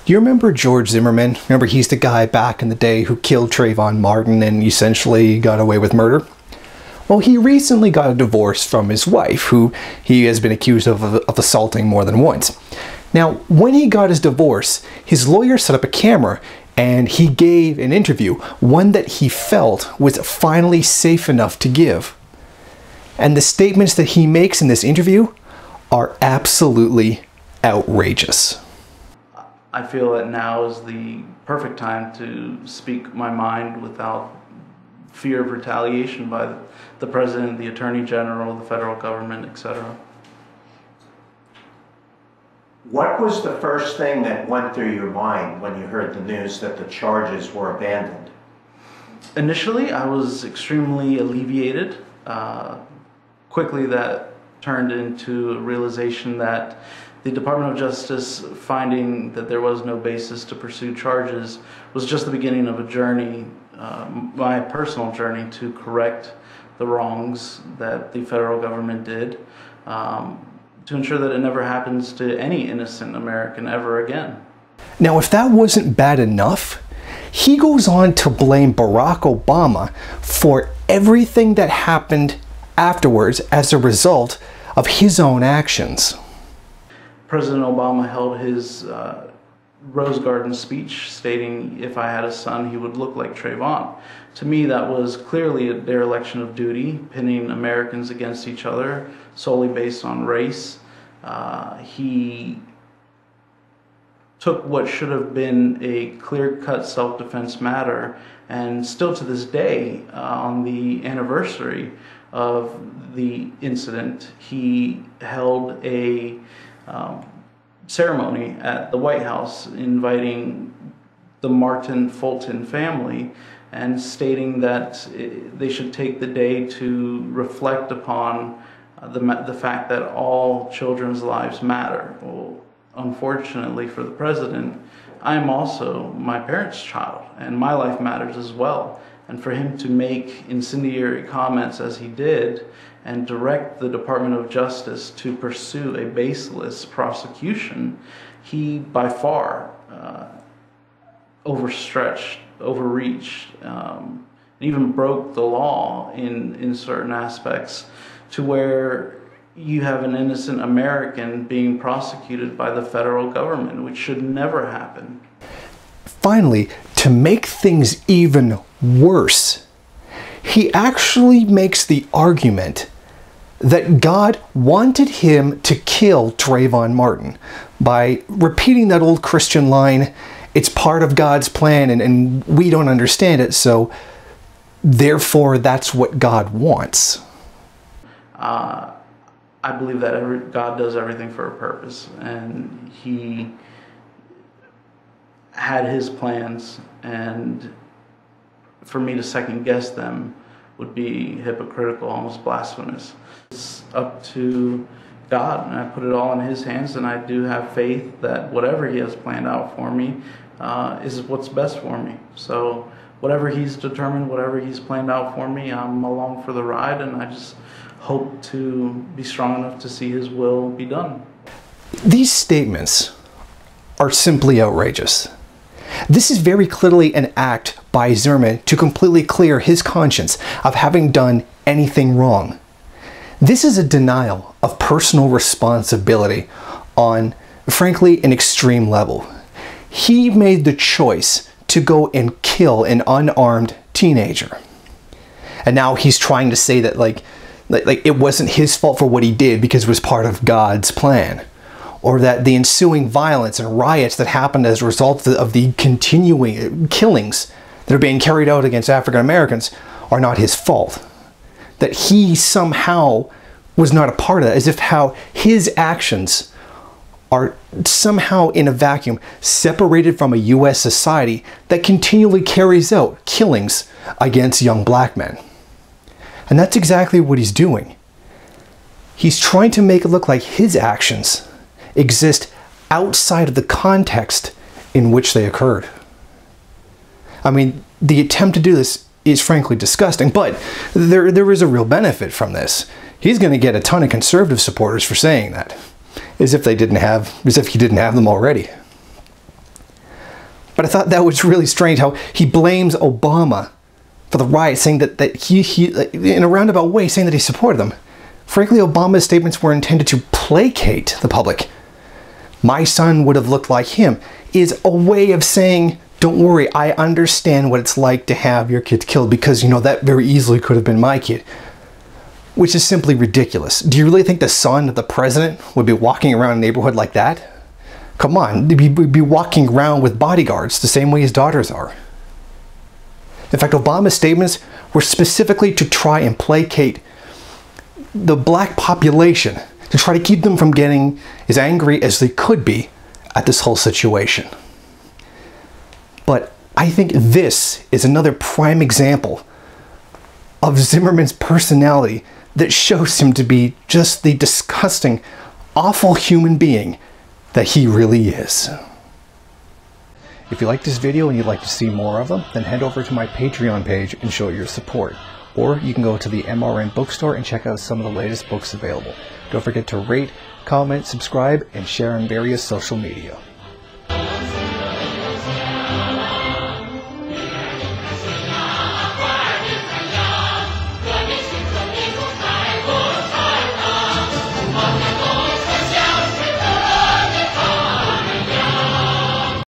Do you remember George Zimmerman? Remember, he's the guy back in the day who killed Trayvon Martin and essentially got away with murder? Well, he recently got a divorce from his wife, who he has been accused of assaulting more than once. Now, when he got his divorce, his lawyer set up a camera and he gave an interview, one that he felt was finally safe enough to give. And the statements that he makes in this interview are absolutely outrageous. I feel that now is the perfect time to speak my mind without fear of retaliation by the President, the Attorney General, the federal government, etc. What was the first thing that went through your mind when you heard the news that the charges were abandoned? Initially, I was extremely alleviated. Quickly, that turned into a realization that the Department of Justice finding that there was no basis to pursue charges was just the beginning of a journey, my personal journey, to correct the wrongs that the federal government did, to ensure that it never happens to any innocent American ever again. Now, if that wasn't bad enough, he goes on to blame Barack Obama for everything that happened afterwards as a result of his own actions. President Obama held his Rose Garden speech stating, if I had a son, he would look like Trayvon. To me, that was clearly a dereliction of duty, pitting Americans against each other solely based on race. He took what should have been a clear-cut self-defense matter, and still to this day, on the anniversary of the incident, he held a ceremony at the White House inviting the Martin Fulton family and stating that they should take the day to reflect upon the fact that all children's lives matter. Well, unfortunately for the president, I am also my parents' child, and my life matters as well. And for him to make incendiary comments as he did and direct the Department of Justice to pursue a baseless prosecution, he by far overstretched, overreached, and even broke the law in certain aspects, to where you have an innocent American being prosecuted by the federal government, which should never happen. Finally, to make things even worse, he actually makes the argument that God wanted him to kill Trayvon Martin by repeating that old Christian line, it's part of God's plan and we don't understand it, so therefore that's what God wants. I believe that God does everything for a purpose, and he had his plans, and for me to second guess them would be hypocritical, almost blasphemous. It's up to God, and I put it all in his hands, and I do have faith that whatever he has planned out for me is what's best for me. So whatever he's determined, whatever he's planned out for me, I'm along for the ride, and I just hope to be strong enough to see his will be done. These statements are simply outrageous. This is very clearly an act by Zimmerman to completely clear his conscience of having done anything wrong. This is a denial of personal responsibility on, frankly, an extreme level. He made the choice to go and kill an unarmed teenager. And now he's trying to say that like it wasn't his fault for what he did because it was part of God's plan. Or that the ensuing violence and riots that happened as a result of the continuing killings that are being carried out against African Americans are not his fault. That he somehow was not a part of that, as if how his actions are somehow in a vacuum, separated from a U.S. society that continually carries out killings against young black men. And that's exactly what he's doing. He's trying to make it look like his actions exist outside of the context in which they occurred. I mean, the attempt to do this is frankly disgusting, but there is a real benefit from this. He's going to get a ton of conservative supporters for saying that, as if he didn't have them already. But I thought that was really strange how he blames Obama for the riot, saying that he in a roundabout way, saying that he supported them. Frankly, Obama's statements were intended to placate the public. My son would have looked like him is a way of saying, don't worry, I understand what it's like to have your kid killed, because, you know, that very easily could have been my kid. Which is simply ridiculous. Do you really think the son of the president would be walking around a neighborhood like that? Come on, he'd be walking around with bodyguards the same way his daughters are. In fact, Obama's statements were specifically to try and placate the black population, to try to keep them from getting as angry as they could be at this whole situation. But I think this is another prime example of Zimmerman's personality that shows him to be just the disgusting, awful human being that he really is. If you like this video and you'd like to see more of them, then head over to my Patreon page and show your support. Or you can go to the MRN bookstore and check out some of the latest books available. Don't forget to rate, comment, subscribe, and share on various social media.